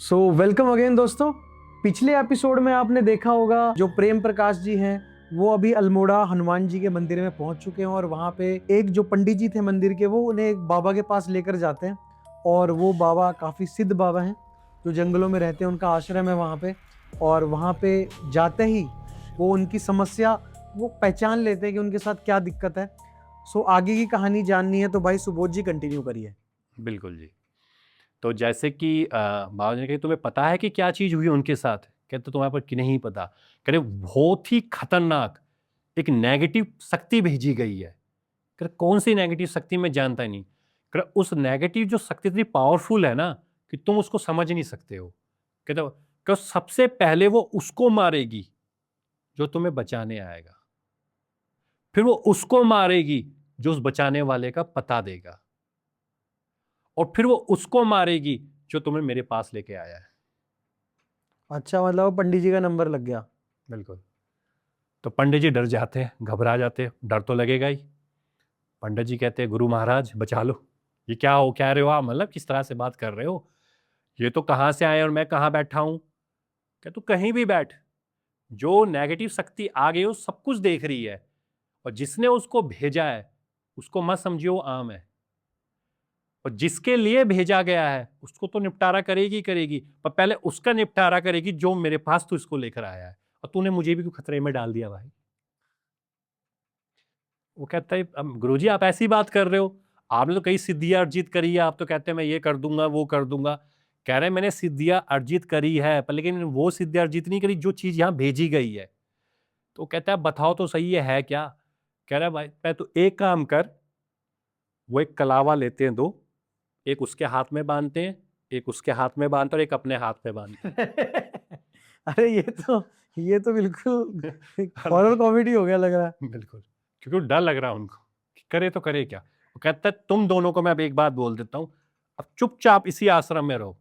So welcome again दोस्तों। पिछले episode में आपने देखा होगा जो प्रेम प्रकाश जी हैं वो अभी अल्मोड़ा हनुमान जी के मंदिर में पहुंच चुके हैं और वहां पे एक जो पंडित जी थे मंदिर के वो उन्हें एक बाबा के पास लेकर जाते हैं और वो बाबा काफ़ी सिद्ध बाबा हैं जो जंगलों में रहते हैं, उनका आश्रम है वहाँ पे। और वहाँ पे जाते ही वो उनकी समस्या वो पहचान लेते हैं कि उनके साथ क्या दिक्कत है। सो आगे की कहानी जाननी है तो भाई सुबोध जी कंटिन्यू करिए। बिल्कुल जी। तो जैसे कि बाबा जी ने कहा तुम्हें पता है कि क्या चीज़ हुई उनके साथ? कहते तुम्हारे पर कि नहीं पता। कह रहे बहुत ही खतरनाक एक नेगेटिव शक्ति भेजी गई है। कह रहे कौन सी नेगेटिव शक्ति मैं जानता ही नहीं। कह रहे उस नेगेटिव जो शक्ति इतनी पावरफुल है ना कि तुम उसको समझ नहीं सकते हो। कहते कि सबसे पहले वो उसको मारेगी जो तुम्हें बचाने आएगा, फिर वो उसको मारेगी जो उस बचाने वाले का पता देगा, और फिर वो उसको मारेगी जो तुम्हें मेरे पास लेके आया है। अच्छा, मतलब पंडित जी का नंबर लग गया। बिल्कुल। तो पंडित जी डर जाते हैं, घबरा जाते हैं, डर तो लगेगा ही। पंडित जी कहते हैं गुरु महाराज बचा लो। ये क्या हो, कह रहे हो आप? मतलब किस तरह से बात कर रहे हो? ये तो कहाँ से आए और मैं कहाँ बैठा हूं? क्या तू कहीं भी बैठ, जो नेगेटिव शक्ति आ गई हो सब कुछ देख रही है, और जिसने उसको भेजा है उसको मत समझियो वो आम है, और जिसके लिए भेजा गया है उसको तो निपटारा करेगी करेगी, पर पहले उसका निपटारा करेगी जो मेरे पास तू इसको लेकर आया है, और तूने मुझे भी क्यों खतरे में डाल दिया भाई? वो कहता है अब गुरुजी आप ऐसी बात कर रहे हो, आपने तो कई सिद्धियां अर्जित करी है, आप तो कहते हैं मैं ये कर दूंगा वो कर दूंगा। कह रहे हैं मैंने सिद्धियां अर्जित करी है, पर लेकिन वो सिद्धियां अर्जित नहीं करी जो चीज यहाँ भेजी गई है। तो कहता है बताओ तो सही है क्या? कह रहा है भाई मैं तो एक काम कर, वो एक कलावा लेते हैं दो, एक उसके हाथ में बांधते हैं, एक उसके हाथ में बांधते हैं, और एक अपने हाथ में बांधते अरे ये तो बिल्कुल हैं। हॉरर कॉमेडी हो गया लग रहा है। बिल्कुल, क्योंकि डर लग रहा है उनको कि करे तो करे क्या। वो कहता है तुम दोनों को मैं अब एक बात बोल देता हूँ, अब चुपचाप इसी आश्रम में रहो,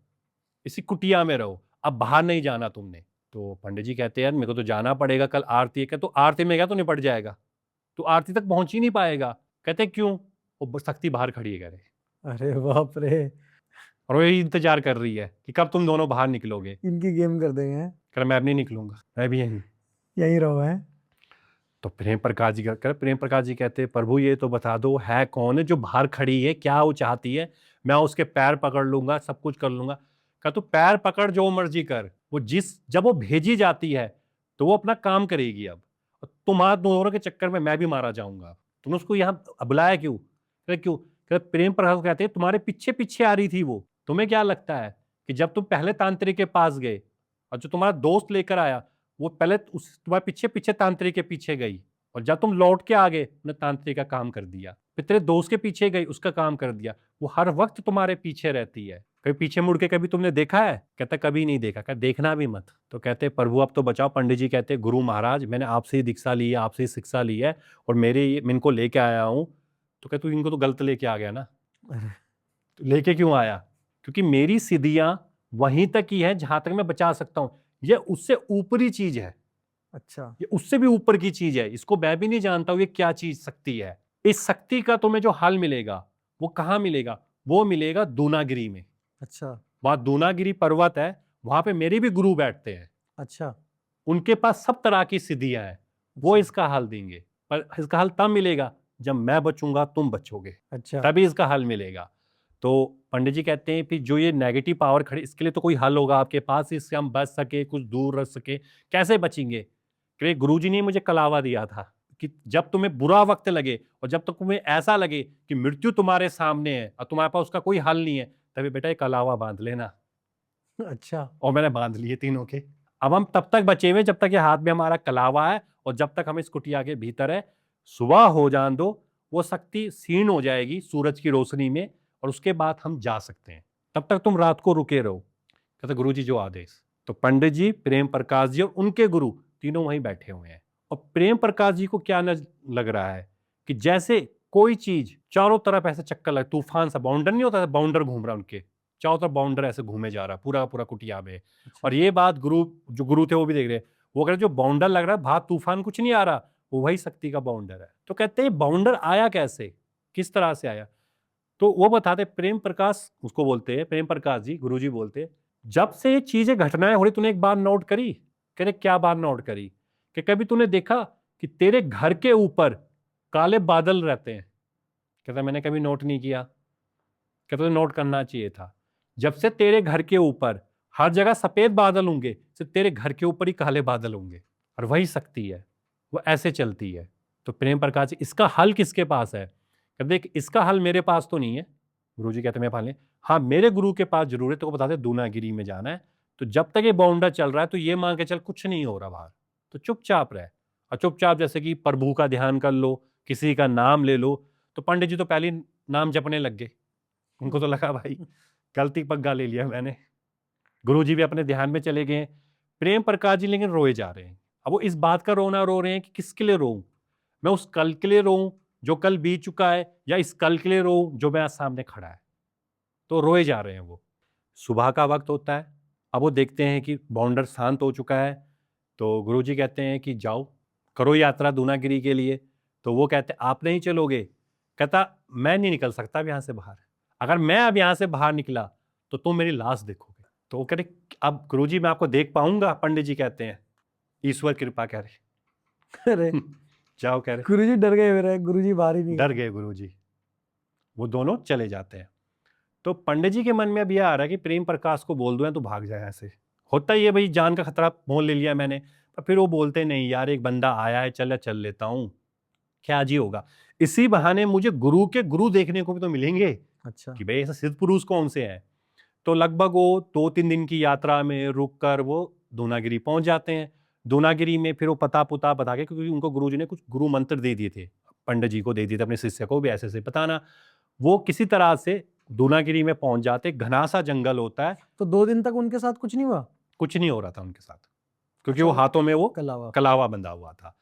इसी कुटिया में रहो, अब बाहर नहीं जाना तुमने। तो पंडित जी कहते हैं यार मेरे को तो जाना पड़ेगा, कल आरती है। क्या तो आरती में गया तो निपट जाएगा, तो आरती तक पहुंच ही नहीं पाएगा। कहते क्यों? वो शक्ति बाहर खड़ी है कह रहे, अरे बाप रे, और वो यही इंतजार कर रही है कि कब तुम दोनों बाहर निकलोगे। इनकी गेम कर देंगे हैं? कह रहा मैं अब नहीं निकलूंगा, मैं भी यहीं। यहीं रहो हैं। तो प्रेम प्रकाश जी कहते प्रभु ये तो बता दो है कौन है जो बाहर खड़ी है, क्या वो चाहती है? मैं उसके पैर पकड़ लूंगा, सब कुछ कर लूंगा। कहा तू पैर पकड़ जो मर्जी कर, वो जब वो भेजी जाती है तो वो अपना काम करेगी। अब तुम्हारे दोनों के चक्कर में मैं भी मारा जाऊंगा। तुमने उसको यहाँ बुलाया क्यों? क्यों? प्रेम प्रकाश कहते हैं तुम्हारे पीछे पीछे आ रही थी वो। तुम्हें क्या लगता है कि जब तुम पहले तांत्रिक के पास गए और जो तुम्हारा दोस्त लेकर आया, वो पहले उस तुम्हारे पीछे पीछे तांत्रिक के पीछे गई, और जब तुम लौट के आ गए उन्हें तांत्रिक का काम कर दिया, फिर तेरे दोस्त के पीछे गई उसका काम कर दिया। वो हर वक्त तुम्हारे पीछे रहती है। कभी पीछे मुड़ के कभी तुमने देखा है? कहता कभी नहीं देखा। कहता देखना भी मत। तो कहते प्रभु अब तो बचाओ। पंडित जी कहते गुरु महाराज मैंने आपसे ही दीक्षा ली है, आपसे ही शिक्षा ली है, और मैं इनको लेके आया हूँ। तो कहते तू इनको तो गलत लेके आ गया ना। तो लेके क्यों आया? क्योंकि मेरी सिद्धियां वहीं तक ही है जहां तक मैं बचा सकता हूं। ये उससे ऊपरी चीज है, अच्छा। ये उससे भी ऊपर की चीज है, इसको मैं भी नहीं जानता हूं ये क्या चीज शक्ति है। इस शक्ति का तुम्हें जो हल मिलेगा वो कहां मिलेगा? वो मिलेगा दूनागिरी में। अच्छा। वहां दूनागिरी पर्वत है, वहां पे मेरे भी गुरु बैठते हैं, अच्छा। उनके पास सब तरह की सिद्धियां हैं। वो अच्छा। इसका हल देंगे, पर इसका हल तब मिलेगा जब मैं बचूंगा, तुम बचोगे, अच्छा। तभी इसका हल मिलेगा। तो पंडित जी कहते हैं कि जो ये नेगेटिव पावर खड़ी, इसके लिए तो कोई हल होगा आपके पास, इससे हम बच सके, कुछ दूर रह सके। कैसे बचेंगे? क्योंकि गुरु जी ने मुझे कलावा दिया था कि जब तुम्हें बुरा वक्त लगे और जब तक तुम्हें ऐसा लगे कि मृत्यु तुम्हारे सामने है और तुम्हारे पास उसका कोई हल नहीं है, तभी बेटा ये कलावा बांध लेना। अच्छा। और मैंने बांध लिए तीनों के। अब हम तब तक बचे हुए जब तक ये हाथ में हमारा कलावा है, और जब तक हम इस कुटिया के भीतर है। सुबह हो जान दो, वो शक्ति क्षीण हो जाएगी सूरज की रोशनी में, और उसके बाद हम जा सकते हैं। तब तक तुम रात को रुके रहो। कहते गुरु जी जो आदेश। तो पंडित जी, प्रेम प्रकाश जी और उनके गुरु तीनों वहीं बैठे हुए हैं। और प्रेम प्रकाश जी को क्या लग रहा है कि जैसे कोई चीज चारों तरफ ऐसे चक्कर लग, तूफान सा बाउंडर नहीं होता, बाउंडर घूम रहा है उनके चारों तरफ, बाउंडर ऐसे घूमे जा रहा है पूरा पूरा कुटिया में। और अच्छा। ये बात जो गुरु थे वो भी देख रहे हैं। वो कह रहे जो बाउंडर लग रहा है बाहर तूफान कुछ नहीं आ रहा, वो वही शक्ति का बाउंडर है। तो कहते हैं बाउंडर आया कैसे, किस तरह से आया? तो वो बताते प्रेम प्रकाश, उसको बोलते हैं प्रेम प्रकाश जी, गुरु जी बोलते हैं जब से ये चीजें घटनाएं हो रही तूने एक बात नोट करी? कह रहे क्या बात नोट करी? कि कभी तूने देखा कि तेरे घर के ऊपर काले बादल रहते हैं? कहता मैंने कभी नोट नहीं किया। कहता तुझे नोट करना चाहिए था। जब से तेरे घर के ऊपर हर जगह सफेद बादल होंगे, सिर्फ तेरे घर के ऊपर ही काले बादल होंगे, और वही शक्ति है, वो ऐसे चलती है। तो प्रेम प्रकाश जी, इसका हल किसके पास है? कहते देख, इसका हल मेरे पास तो नहीं है। गुरुजी कहते मैं पाले, हाँ मेरे गुरु के पास जरूर है। तो बता दे दूनागिरी में जाना है, तो जब तक ये बाउंडर चल रहा है तो ये मान के चल कुछ नहीं हो रहा बाहर, तो चुपचाप रहे। और चुपचाप जैसे कि प्रभु का ध्यान कर लो, किसी का नाम ले लो। तो पंडित जी तो पहले ही नाम जपने लग गए। उनको तो लगा भाई गलती पग्गा ले लिया मैंने। गुरुजी भी अपने ध्यान में चले गए। प्रेम प्रकाश जी लेकिन रोए जा रहे हैं। अब वो इस बात का रोना रो रहे हैं कि किसके लिए रोऊं? मैं उस कल के लिए रोऊं जो कल बीत चुका है, या इस कल के लिए रोऊं जो मेरे सामने खड़ा है? तो रोए जा रहे हैं वो। सुबह का वक्त होता है। अब वो देखते हैं कि बाउंडर शांत हो चुका है। तो गुरुजी कहते हैं कि जाओ करो यात्रा दूनागिरी के लिए। तो वो कहते आप नहीं चलोगे? कहता मैं नहीं निकल सकता अब यहाँ से बाहर। अगर मैं अब यहाँ से बाहर निकला तो तुम मेरी लाश देखोगे। तो वो कह रहे अब गुरुजी मैं आपको देख पाऊंगा? पंडित जी कहते हैं ईश्वर कृपा, कह रहे अरे जाओ, कह रहे गुरुजी डर गए मेरे, गुरुजी बाहर ही नहीं डर गए गुरुजी। वो दोनों चले जाते हैं। तो पंडित जी के मन में अब यह आ रहा है कि प्रेम प्रकाश को बोल दो तो भाग जाए ऐसे। होता ही है भाई, जान का खतरा मोल ले लिया मैंने। पर फिर वो बोलते नहीं यार, एक बंदा आया है, चल लेता हूँ, क्या जी होगा। इसी बहाने मुझे गुरु के गुरु देखने को भी तो मिलेंगे अच्छा कि भाई ऐसा सिद्ध पुरुष कौन से है। तो लगभग वो 2-3 दिन की यात्रा में रुक कर वो दूनागिरी पहुंच जाते हैं। दूनागिरी में फिर वो पता पुता बता के, क्योंकि उनको गुरुजी ने कुछ गुरु मंत्र दे दिए थे, पंडित जी को दे दिए थे, अपने शिष्य को भी ऐसे ऐसे बताना। वो किसी तरह से दूनागिरी में पहुंच जाते। घना सा जंगल होता है। तो 2 दिन तक उनके साथ कुछ नहीं हुआ? कुछ नहीं हो रहा था उनके साथ, क्योंकि अच्छा, वो हाथों में वो कलावा। कलावा बंधा हुआ था।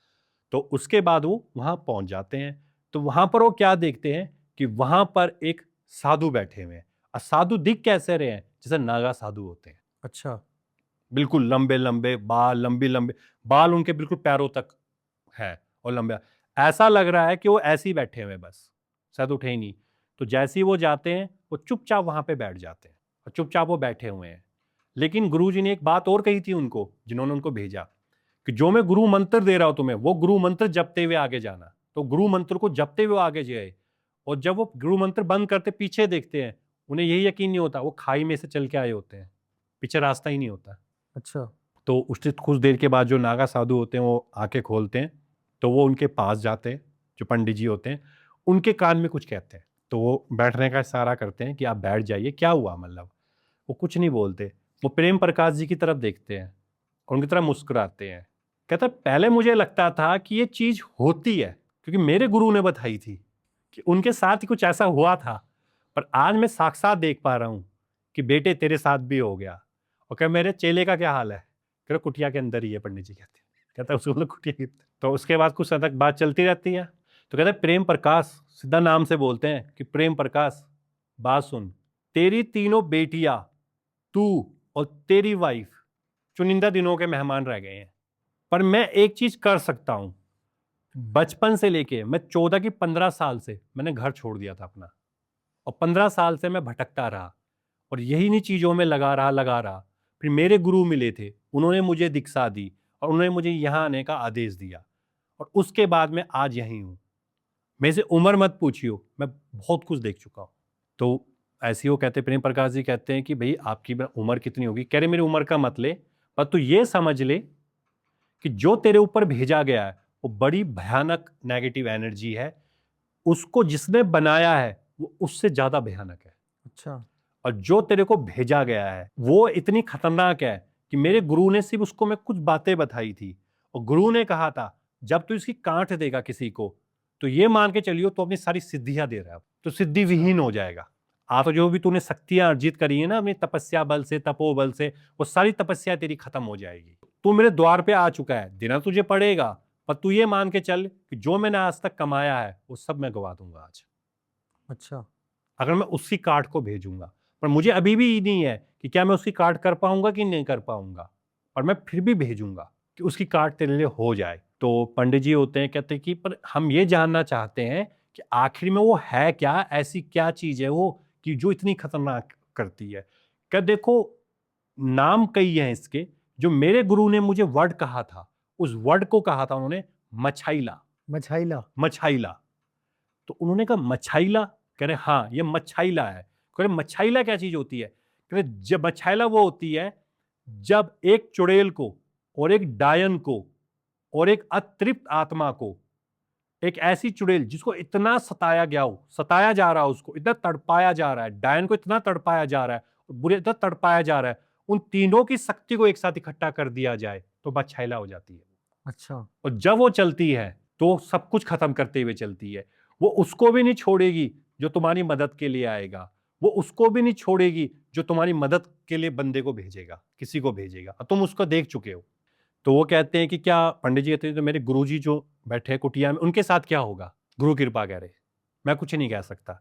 तो उसके बाद वो वहां पहुंच जाते हैं। तो वहां पर वो क्या देखते हैं कि वहां पर एक साधु बैठे हुए हैं। और साधु दिख कैसे रहे हैं? जैसे नागा साधु होते हैं। अच्छा बिल्कुल लंबे लंबे बाल, लंबे लंबे बाल उनके बिल्कुल पैरों तक है, और लंबे। ऐसा लग रहा है कि वो ऐसे ही बैठे हुए हैं, बस शायद उठे ही नहीं। तो जैसे ही वो जाते हैं वो चुपचाप वहां पे बैठ जाते हैं, और चुपचाप वो बैठे हुए हैं। लेकिन गुरुजी ने एक बात और कही थी उनको, जिन्होंने उनको भेजा, कि जो मैं गुरु मंत्र दे रहा हूं तुम्हें, वो गुरु मंत्र जपते हुए आगे जाना। तो गुरु मंत्र को जपते हुए आगे जाए। और जब वो गुरु मंत्र बंद करते पीछे देखते हैं, उन्हें यही यकीन नहीं होता वो खाई में से चल के आए होते हैं, पीछे रास्ता ही नहीं होता। अच्छा तो उससे कुछ देर के बाद जो नागा साधु होते हैं वो आंखें खोलते हैं। तो वो उनके पास जाते हैं, जो पंडित जी होते हैं, उनके कान में कुछ कहते हैं। तो वो बैठने का इशारा करते हैं कि आप बैठ जाइए, क्या हुआ मतलब। वो कुछ नहीं बोलते। वो प्रेम प्रकाश जी की तरफ देखते हैं और उनकी तरफ मुस्कुराते हैं। कहता पहले मुझे लगता था कि ये चीज होती है, क्योंकि मेरे गुरु ने बताई थी कि उनके साथ ही कुछ ऐसा हुआ था। पर आज मैं साक्षात देख पा रहा हूं कि बेटे तेरे साथ भी हो गया। और क्या मेरे चेले का क्या हाल है? कह रहे कुटिया के अंदर ही है, पंडित जी कहते हैं। कहता है उसको बोलो कुटिया के अंदर। तो उसके बाद कुछ समय तक बात चलती रहती है। तो कहते हैं प्रेम प्रकाश, सीधा नाम से बोलते हैं कि प्रेम प्रकाश बात सुन, तेरी तीनों बेटियां, तू और तेरी वाइफ चुनिंदा दिनों के मेहमान रह गए हैं। पर मैं एक चीज कर सकता हूं। बचपन से लेके मैं 14 की 15 साल से मैंने घर छोड़ दिया था अपना, और 15 साल से मैं भटकता रहा और यही नहीं चीजों में लगा रहा। फिर मेरे गुरु मिले थे, उन्होंने मुझे दीक्षा दी और उन्होंने मुझे यहाँ आने का आदेश दिया, और उसके बाद मैं आज यहीं हूँ। मेरे से उम्र मत पूछियो, मैं बहुत कुछ देख चुका हूँ। तो ऐसे ही वो कहते, प्रेम प्रकाश जी कहते हैं कि भाई आपकी उम्र कितनी होगी? कह रहे मेरी उम्र का मत ले, पर तू ये समझ ले कि जो तेरे ऊपर भेजा गया है वो बड़ी भयानक नेगेटिव एनर्जी है। उसको जिसने बनाया है वो उससे ज्यादा भयानक है। अच्छा और जो तेरे को भेजा गया है वो इतनी खतरनाक है कि मेरे गुरु ने सिर्फ उसको मैं कुछ बातें बताई थी, और गुरु ने कहा था जब तू इसकी काट देगा किसी को, तो ये मान के चलियो तो अपनी सारी सिद्धियां दे रहा है, तो सिद्धि विहीन हो जाएगा। तो जो भी तूने शक्तियां अर्जित करी है ना अपनी तपस्या बल से, तपोबल से, वो सारी तपस्या तेरी खत्म हो जाएगी। तू मेरे द्वार पे आ चुका है, देना तुझे पड़ेगा, पर तू ये मान के चल कि जो मैंने आज तक कमाया है वो सब मैं गवा दूंगा आज, अच्छा अगर मैं उसी कार्ड को भेजूंगा। पर मुझे अभी भी नहीं है कि क्या मैं उसकी कार्ड कर पाऊंगा कि नहीं कर पाऊंगा, और मैं फिर भी भेजूंगा कि उसकी कार्ड तेरे लिए हो जाए। तो पंडित जी होते हैं, कहते हैं कि पर हम ये जानना चाहते हैं कि आखिर में वो है क्या, ऐसी क्या चीज है वो कि जो इतनी खतरनाक करती है। क्या देखो, नाम कई हैं इसके, जो मेरे गुरु ने मुझे वर्ड कहा था, उस वर्ड को कहा था उन्होंने मछाइला। मछाइला। मछाइला। तो उन्होंने कहा मछाइला, कह रहे हाँ ये मछाइला है। कह रहे मछाइला क्या चीज होती है? कह रहे जब मछाइला वो होती है जब एक चुड़ैल को और एक डायन को और एक अतृप्त आत्मा को, एक ऐसी चुड़ैल जिसको इतना सताया गया हो, सताया जा रहा है, उसको इतना तड़पाया जा रहा है, डायन को इतना तड़पाया जा रहा है, बुरे इतना तड़पाया जा रहा है, उन तीनों की शक्ति को एक साथ इकट्ठा कर दिया जाए तो मछाइला हो जाती है। अच्छा। और जब वो चलती है तो सब कुछ खत्म करते हुए चलती है। वो उसको भी नहीं छोड़ेगी जो तुम्हारी मदद के लिए आएगा, वो उसको भी नहीं छोड़ेगी जो तुम्हारी मदद के लिए बंदे को भेजेगा, किसी को भेजेगा, और तुम उसको देख चुके हो। तो वो कहते हैं कि क्या, पंडित जी कहते हैं तो मेरे गुरुजी जो बैठे हैं कुटिया में उनके साथ क्या होगा? गुरु कृपा कह रहे, मैं कुछ नहीं कह सकता।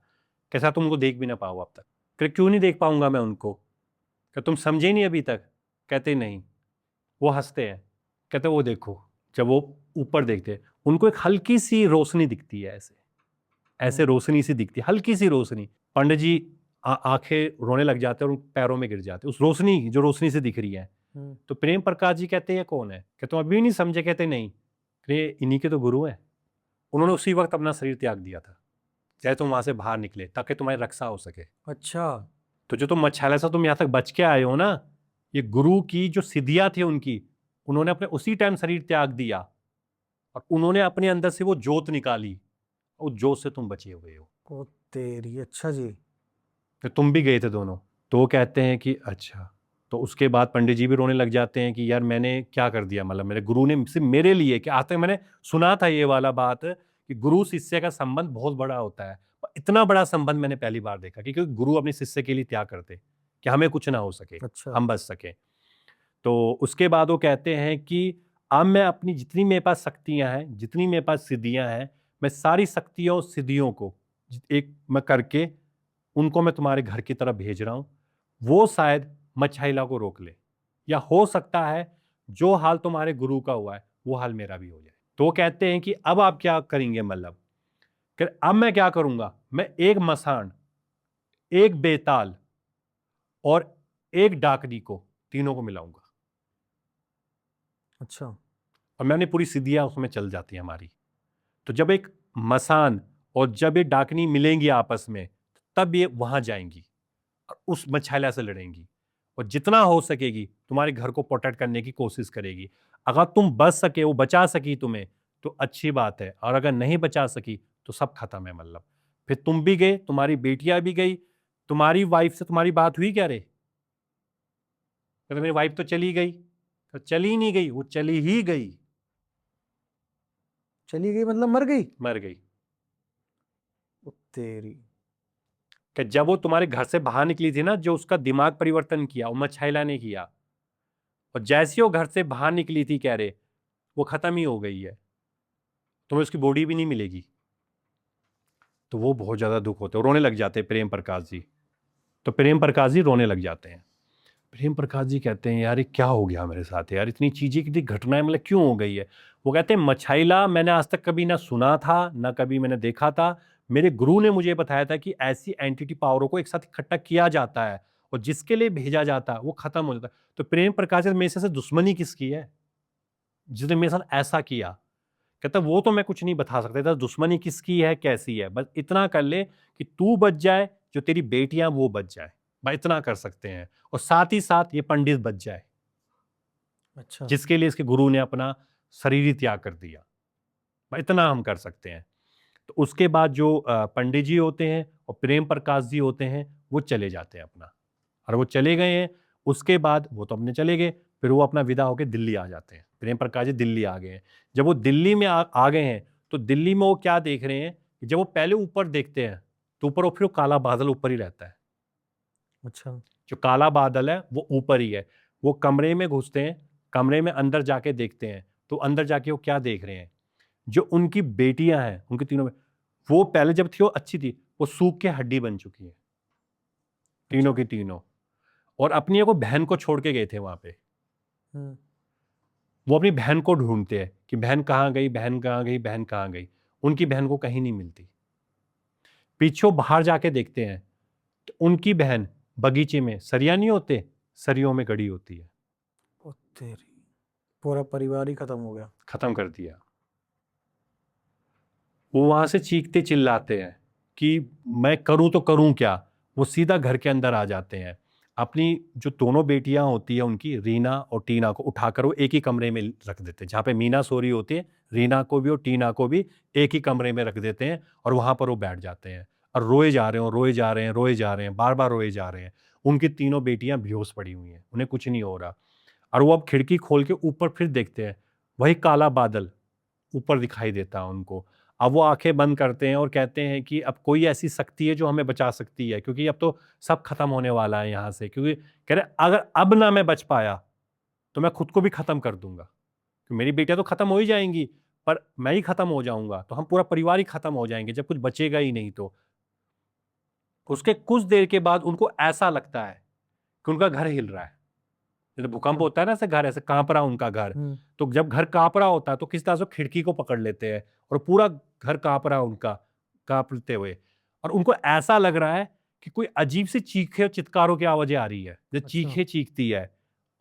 कैसा तुम उनको देख भी ना पाओ अब तक? कह क्यों नहीं देख पाऊंगा मैं उनको? क्या तुम समझे नहीं अभी तक? कहते नहीं। वो हंसते हैं, कहते वो देखो, जब वो ऊपर देखते हैं उनको एक हल्की सी रोशनी दिखती है, ऐसे ऐसे रोशनी सी दिखती है, हल्की सी रोशनी। पंडित जी आंखें रोने लग जाते हैं और उन पैरों में गिर जाते हैं, उस रोशनी जो रोशनी से दिख रही है। तो प्रेम प्रकाश जी कहते हैं ये कौन है? कहते तुम अभी भी नहीं समझे? कहते नहीं। ये इन्हीं के तो गुरु हैं। उन्होंने उसी वक्त अपना शरीर त्याग दिया था, चाहे तुम वहां से बाहर निकले ताकि तुम्हारी रक्षा हो सके। अच्छा। तो जो तुम मच्छालय से तुम यहाँ तक बच के आए हो ना, ये गुरु की जो सिद्धियां थी उनकी, उन्होंने अपने उसी टाइम शरीर त्याग दिया और उन्होंने अपने अंदर से वो जोत निकाली, उस जोत से तुम बचे हुए हो। ओ तेरी, अच्छा जी। तो तुम भी गए थे दोनों। तो वो कहते हैं कि अच्छा। तो उसके बाद पंडित जी भी रोने लग जाते हैं कि यार मैंने क्या कर दिया, मतलब मेरे गुरु ने सिर्फ मेरे लिए, कि आज तक मैंने सुना था ये वाला बात कि गुरु शिष्य का संबंध बहुत बड़ा होता है, पर इतना बड़ा संबंध मैंने पहली बार देखा, क्योंकि गुरु अपने शिष्य के लिए त्याग करते कि हमें कुछ ना हो सके, अच्छा। हम बच सके। तो उसके बाद वो कहते हैं कि अब मैं अपनी जितनी मेरे पास शक्तियां हैं, जितनी मेरे पास सिद्धियां हैं, मैं सारी शक्तियों और सिद्धियों को एक मैं करके उनको मैं तुम्हारे घर की तरफ भेज रहा हूं। वो शायद मछाइला को रोक ले, या हो सकता है जो हाल तुम्हारे गुरु का हुआ है वो हाल मेरा भी हो जाए। तो वो कहते हैं कि अब आप क्या करेंगे? मतलब अब मैं क्या करूंगा? मैं एक मसान, एक बेताल और एक डाकनी को, तीनों को मिलाऊंगा। अच्छा। और मैंने पूरी सिद्धियां उसमें चल जाती है हमारी। तो जब एक मसान और जब ये डाकनी मिलेंगी आपस में, तब ये वहां जाएंगी और उस मछाइला से लड़ेंगी और जितना हो सकेगी तुम्हारे घर को प्रोटेक्ट करने की कोशिश करेगी। अगर तुम बच सके, वो बचा सकी तुम्हें, तो अच्छी बात है, और अगर नहीं बचा सकी तो सब खत्म है। मतलब फिर तुम भी गए, तुम्हारी बेटियां भी गई। तुम्हारी वाइफ से तुम्हारी बात हुई क्या? रे, मेरी वाइफ तो चली गई। तो चली नहीं गई, वो चली ही गई। चली गई मतलब मर गई? मर गई। ओ तेरी। कि जब वो तुम्हारे घर से बाहर निकली थी ना, जो उसका दिमाग परिवर्तन किया वो मछाइला ने किया, और जैसी वो घर से बाहर निकली थी, कह रहे वो खत्म ही हो गई है, तुम्हें उसकी बॉडी भी नहीं मिलेगी। तो वो बहुत ज्यादा दुख होते हैं, रोने लग जाते हैं प्रेम प्रकाश जी। तो प्रेम प्रकाश जी रोने लग जाते हैं। प्रेम प्रकाश जी कहते हैं यार ये क्या हो गया मेरे साथ यार, इतनी चीजें, कितनी घटनाएं मतलब क्यों हो गई है? वो कहते हैं मछाइला मैंने आज तक कभी ना सुना था, ना कभी मैंने देखा था। मेरे गुरु ने मुझे बताया था कि ऐसी एंटिटी पावरों को एक साथ इकट्ठा किया जाता है और जिसके लिए भेजा जाता है वो खत्म हो जाता है। तो प्रेम प्रकाश जी, मेरे से दुश्मनी किसकी है जिसने मेरे साथ ऐसा किया? कहता वो तो मैं कुछ नहीं बता सकता था, दुश्मनी किसकी है, कैसी है, बस इतना कर ले कि तू बच जाए, जो तेरी बेटियां वो बच जाए, बस इतना कर सकते हैं, और साथ ही साथ ये पंडित बच जाए, अच्छा। जिसके लिए इसके गुरु ने अपना शरीर ही त्याग कर दिया। बस इतना हम कर सकते हैं। तो उसके बाद जो पंडित जी होते हैं और प्रेम प्रकाश जी होते हैं, वो चले जाते हैं अपना, और वो चले गए हैं। उसके बाद वो तो अपने चले गए, फिर वो अपना विदा होकर दिल्ली आ जाते हैं। प्रेम प्रकाश जी दिल्ली आ गए हैं। जब वो दिल्ली में आ गए हैं, तो दिल्ली में वो क्या देख रहे हैं कि जब वो पहले ऊपर देखते हैं तो ऊपर वो फिर काला बादल ऊपर ही रहता है। अच्छा। जो काला बादल है वो ऊपर ही है। वो कमरे में घुसते हैं, कमरे में अंदर जाके देखते हैं, तो अंदर जाके वो क्या देख रहे हैं? जो उनकी बेटियां हैं, उनकी तीनों वो पहले जब थी वो अच्छी थी, वो सूख के हड्डी बन चुकी है, तीनों की तीनों। और अपनी एक वो बहन को छोड़ के गए थे वहां पे। वो अपनी बहन को ढूंढते हैं कि बहन कहाँ गई, बहन कहाँ गई, बहन कहाँ गई। उनकी बहन को कहीं नहीं मिलती। पीछे बाहर जाके देखते हैं तो उनकी बहन बगीचे में, सरिया नहीं होते, सरियों में गड़ी होती है। ओ तेरी, पूरा परिवार ही खत्म हो गया। खत्म कर दिया। वो वहां से चीखते चिल्लाते हैं कि मैं करूं तो करूं क्या। वो सीधा घर के अंदर आ जाते हैं। अपनी जो दोनों बेटियां होती है उनकी, रीना और टीना को उठाकर वो एक ही कमरे में रख देते हैं। जहाँ पे मीना सो रही होती है, रीना को भी और टीना को भी एक ही कमरे में रख देते हैं और वहां पर वो बैठ जाते हैं और रोए जा रहे हैं, रोए जा रहे हैं, रोए जा रहे हैं, बार बार रोए जा रहे हैं। उनकी तीनों बेटियां बेहोश पड़ी हुई हैं, उन्हें कुछ नहीं हो रहा। और वो अब खिड़की खोल के ऊपर फिर देखते हैं, वही काला बादल ऊपर दिखाई देता है उनको। अब वो आंखें बंद करते हैं और कहते हैं कि अब कोई ऐसी शक्ति है जो हमें बचा सकती है, क्योंकि अब तो सब खत्म होने वाला है यहाँ से। क्योंकि कह रहे अगर अब ना मैं बच पाया तो मैं खुद को भी खत्म कर दूंगा, कि मेरी बेटियां तो खत्म हो ही जाएंगी, पर मैं ही खत्म हो जाऊंगा, तो हम पूरा परिवार ही खत्म हो जाएंगे जब कुछ बचेगा ही नहीं। तो उसके कुछ देर के बाद उनको ऐसा लगता है कि उनका घर हिल रहा है। जैसे भूकंप होता है ना, ऐसे घर ऐसे कांप रहा उनका घर। तो जब घर कांप रहा होता है तो किस तरह से खिड़की को पकड़ लेते हैं और पूरा घर कांप रहा है उनका, कांपते हुए। और उनको ऐसा लग रहा है कि कोई अजीब सी चीखे और चित्कारों की आवाजें आ रही है, जो चीखे चीखती है,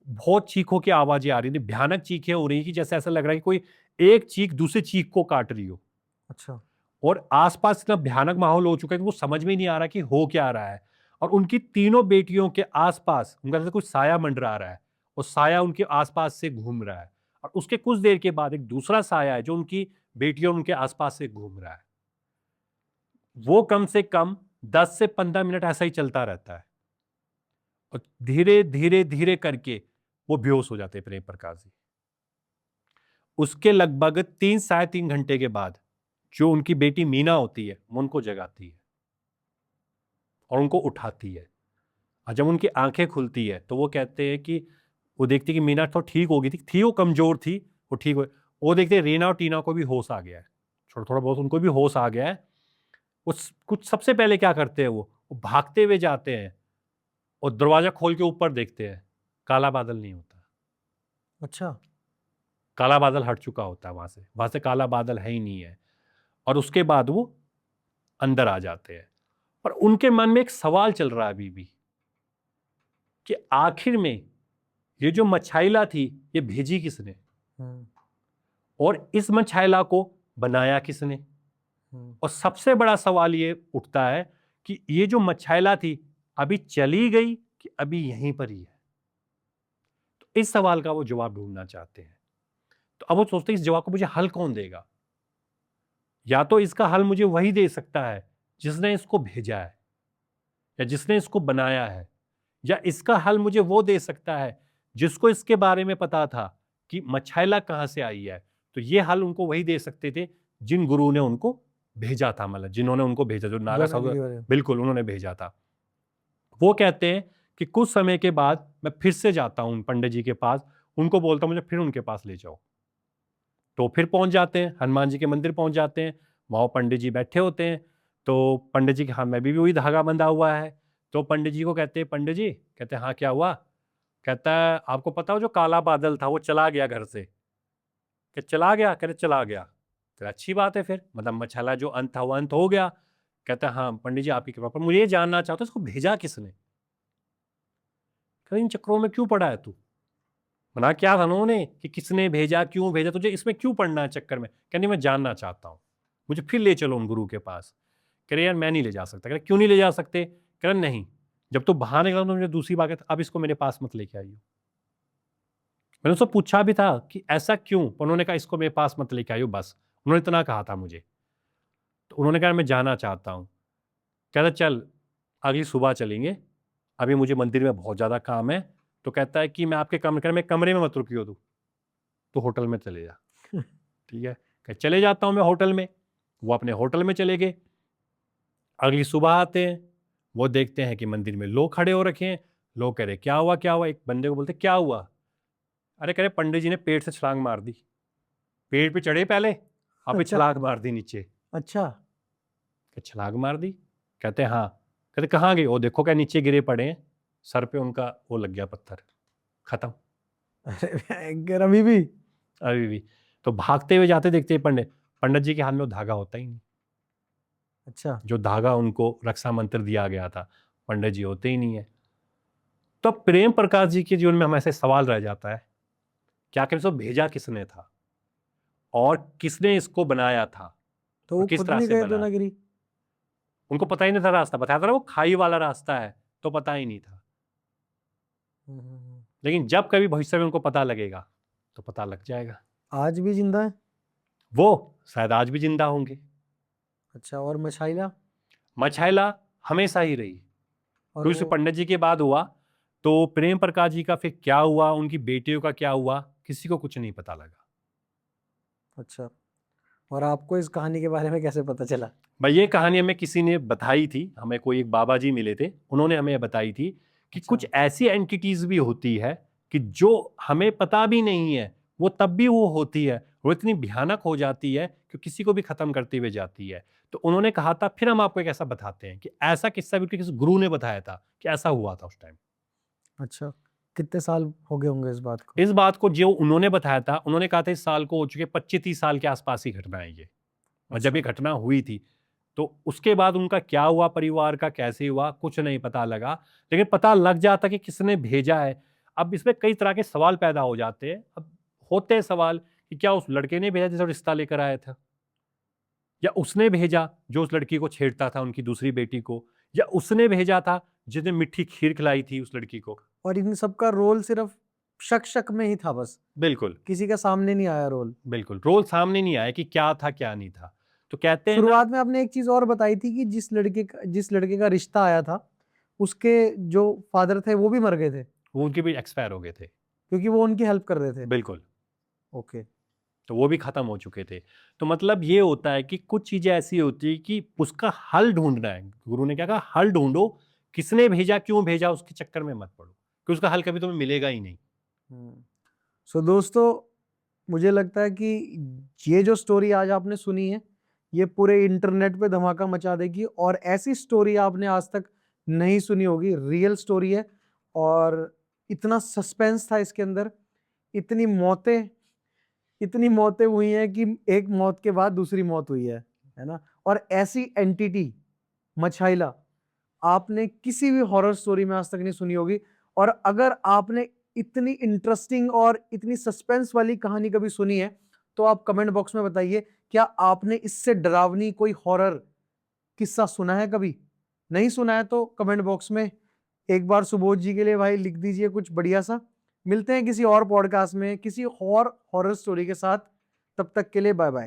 बहुत चीखों की आवाजें आ रही है, भयानक चीखें हो रही है, कि जैसे ऐसा लग रहा है कि कोई एक चीख दूसरे चीख को काट रही हो। अच्छा। और आसपास इतना भयानक माहौल हो चुका है कि वो समझ में नहीं आ रहा कि हो क्या रहा है। और उनकी तीनों बेटियों के आसपास उनका जैसे कुछ साया मंडरा रहा है, और साया उनके आसपास से घूम रहा है। और उसके कुछ देर के बाद एक दूसरा साया है जो उनकी बेटियों उनके आसपास से घूम रहा है। वो कम से कम 10 से 15 मिनट ऐसा ही चलता रहता है, और धीरे धीरे धीरे करके वो बेहोश हो जाते हैं प्रेम प्रकाश जी। उसके लगभग 3 साढ़े 3 घंटे के बाद जो उनकी बेटी मीना होती है वो उनको जगाती है और उनको उठाती है। और जब उनकी आंखें खुलती है तो वो कहते हैं कि वो देखती कि मीना तो ठीक हो गई थी वो कमजोर थी, वो ठीक हो। वो देखते हैं रीना और टीना को भी होश आ गया है, थोड़ा थोड़ा बहुत उनको भी होश आ गया है। वो कुछ सबसे पहले क्या करते हैं, वो भागते हुए जाते हैं और दरवाजा खोल के ऊपर देखते हैं, काला बादल नहीं होता। अच्छा। काला बादल हट चुका होता है वहां से काला बादल है ही नहीं है। और उसके बाद वो अंदर आ जाते हैं। पर उनके मन में एक सवाल चल रहा है अभी भी, कि आखिर में ये जो मछाइला थी ये भेजी किसने, और इस मछाइला को बनाया किसने। और सबसे बड़ा सवाल ये उठता है कि ये जो मछाइला थी अभी चली गई कि अभी यहीं पर ही है। तो इस सवाल का वो जवाब ढूंढना चाहते हैं। तो अब वो सोचते हैं इस जवाब को मुझे हल कौन देगा। या तो इसका हल मुझे वही दे सकता है जिसने इसको भेजा है या जिसने इसको बनाया है, या इसका हल मुझे वो दे सकता है जिसको इसके बारे में पता था कि मछाइला कहां से आई है। तो ये हल उनको वही दे सकते थे जिन गुरु ने उनको भेजा था, मतलब जिन्होंने उनको भेजा, जो नागा साहब बिल्कुल उन्होंने भेजा था। वो कहते हैं कि कुछ समय के बाद मैं फिर से जाता हूं पंडित जी के पास, उनको बोलता हूं मुझे फिर उनके पास ले जाओ। तो फिर पहुंच जाते हैं, हनुमान जी के मंदिर पहुंच जाते हैं। वहां पंडित जी बैठे होते हैं। तो पंडित जी के हाथ में भी वही धागा बंधा हुआ है। तो पंडित जी को कहते हैं, पंडित जी कहते हैं हाँ क्या हुआ। कहता है आपको पता हो जो काला बादल था वो चला गया घर से। कि चला गया, कहते चला गया। तो अच्छी बात है, फिर मतलब मछला जो अंत था वो अंत हो गया। कहता है हाँ पंडित जी आपकी कृपा, पर मुझे ये जानना चाहता हूँ इसको भेजा किसने। कहते इन चक्रों में क्यों पड़ा है तू, मना क्या था उन्होंने कि किसने भेजा क्यों भेजा, तुझे इसमें क्यों पढ़ना है चक्कर में। कहने मैं जानना चाहता हूँ, मुझे फिर ले चलो उन गुरु के पास। कह रहे यार मैं नहीं ले जा सकता। कह रहे क्यों नहीं ले जा सकते। कह रहे नहीं, जब तो बाहर निकला तो मुझे दूसरी बात है, अब इसको मेरे पास मत लेके आइयो। मैंने उससे पूछा भी था कि ऐसा क्यों, पर उन्होंने कहा इसको मेरे पास मत लेके आइयो बस, उन्होंने इतना कहा था मुझे। तो उन्होंने कहा मैं जाना चाहता हूँ। कहता चल अगली सुबह चलेंगे, अभी मुझे मंदिर में बहुत ज़्यादा काम है। तो कहता है कि मैं आपके कमरे में, कमरे में मत रुकियो तो होटल में चले जा। ठीक है, कह चले जाता हूँ मैं होटल में। वो अपने होटल में चले गए। अगली सुबह आते हैं, वो देखते हैं कि मंदिर में लोग खड़े हो रखे हैं। लोग कह रहे क्या हुआ क्या हुआ। एक बंदे को बोलते क्या हुआ। अरे कह रहे पंडित जी ने पेड़ से छलांग मार दी। पेड़ पे चढ़े पहले, आप छलांग मार दी नीचे। अच्छा। छलांग मार दी। कहते हाँ। कहते कहाँ गए, वो देखो क्या नीचे गिरे पड़े हैं, सर पे उनका वो लग गया पत्थर, खत्म। अरे अभी भी अभी भी। तो भागते हुए जाते देखते पंडित, पंडित जी के हाथ में वो धागा होता ही नहीं। अच्छा। जो धागा उनको रक्षा मंत्र दिया गया था, पंडित जी होते ही नहीं है। तो अब प्रेम प्रकाश जी के जीवन में हमें ऐसे सवाल रह जाता है कि आखिर इसको भेजा किसने था और किसने इसको बनाया था तो और वो किस खुद तरह नहीं से गए बना। देवनागरी? उनको पता ही नहीं था रास्ता, बताया था ना वो खाई वाला रास्ता है, तो पता ही नहीं था। लेकिन जब कभी भविष्य में उनको पता लगेगा तो पता लग जाएगा। आज भी जिंदा है? वो शायद आज भी जिंदा होंगे। अच्छा, और मछाइला? मछाइला हमेशा ही रही, और क्योंकि वो पंडित जी के बाद हुआ तो प्रेम प्रकाश जी का फिर क्या हुआ, उनकी बेटियों का क्या हुआ, किसी को कुछ नहीं पता लगा। अच्छा, और आपको इस कहानी के बारे में कैसे पता चला? भाई ये कहानी हमें किसी ने बताई थी, हमें कोई एक बाबा जी मिले थे, उन्होंने हमें बताई थी कि अच्छा। कुछ ऐसी एंटिटीज भी होती है कि जो हमें पता भी नहीं है, वो तब भी वो होती है, वो इतनी भयानक हो जाती है कि किसी को भी खत्म करते हुए जाती है। तो उन्होंने कहा था फिर हम आपको एक ऐसा बताते हैं कि ऐसा किस्सा भी किसी गुरु ने बताया था कि ऐसा हुआ था उस टाइम। अच्छा, कितने साल हो गए होंगे इस बात को? इस बात को जो उन्होंने बताया था, उन्होंने कहा था इस साल को हो चुके 25-30 साल के आसपास ही घटना है ये। और जब अच्छा। ये घटना हुई थी तो उसके बाद उनका क्या हुआ, परिवार का कैसे हुआ, कुछ नहीं पता लगा, लेकिन पता लग जाता कि किसने भेजा है। अब इसमें कई तरह के सवाल पैदा हो जाते हैं। अब होते हैं सवाल कि क्या उस लड़के ने भेजा जिसे रिश्ता लेकर आया था, या उसने भेजा जो उस लड़की को छेड़ता था, उनकी दूसरी बेटी को, या उसने भेजा था जिसने मिट्टी खीर खिलाई थी उस लड़की को। और इन सबका रोल सिर्फ शक शक में ही था बस, बिल्कुल किसी का सामने नहीं आया रोल? बिल्कुल, रोल सामने नहीं आया कि क्या था क्या नहीं था। तो कहते हैं ना, शुरुआत में आपने एक चीज और बताई थी कि जिस लड़के का रिश्ता आया था, उसके जो फादर थे वो भी मर गए थे, वो उनके भी एक्सपायर हो गए थे। क्योंकि वो उनकी हेल्प कर रहे थे। बिल्कुल, ओके। तो वो भी खत्म हो चुके थे। तो मतलब ये होता है कि कुछ चीजें ऐसी होती है कि उसका हल ढूंढना है। गुरु ने क्या कहा, हल ढूंढो, किसने भेजा, क्यों भेजा, उसके चक्कर में मत पड़ो, कि उसका हल कभी तुम्हें मिलेगा ही नहीं। सो दोस्तों, मुझे लगता है कि ये जो स्टोरी आज आपने सुनी है, ये पूरे इंटरनेट पे धमाका मचा देगी, और ऐसी स्टोरी आपने आज तक नहीं सुनी होगी। रियल स्टोरी है, और इतना सस्पेंस था इसके अंदर, इतनी मौतें इतनी मौतें हुई हैं कि एक मौत के बाद दूसरी मौत हुई है ना। और ऐसी एंटिटी मछाइला आपने किसी भी हॉरर स्टोरी में आज तक नहीं सुनी होगी। और अगर आपने इतनी इंटरेस्टिंग और इतनी सस्पेंस वाली कहानी कभी सुनी है, तो आप कमेंट बॉक्स में बताइए, क्या आपने इससे डरावनी कोई हॉरर किस्सा सुना है कभी? नहीं सुना है तो कमेंट बॉक्स में एक बार सुबोध जी के लिए भाई लिख दीजिए कुछ बढ़िया सा। मिलते हैं किसी और पॉडकास्ट में किसी और हॉरर स्टोरी के साथ। तब तक के लिए बाय बाय।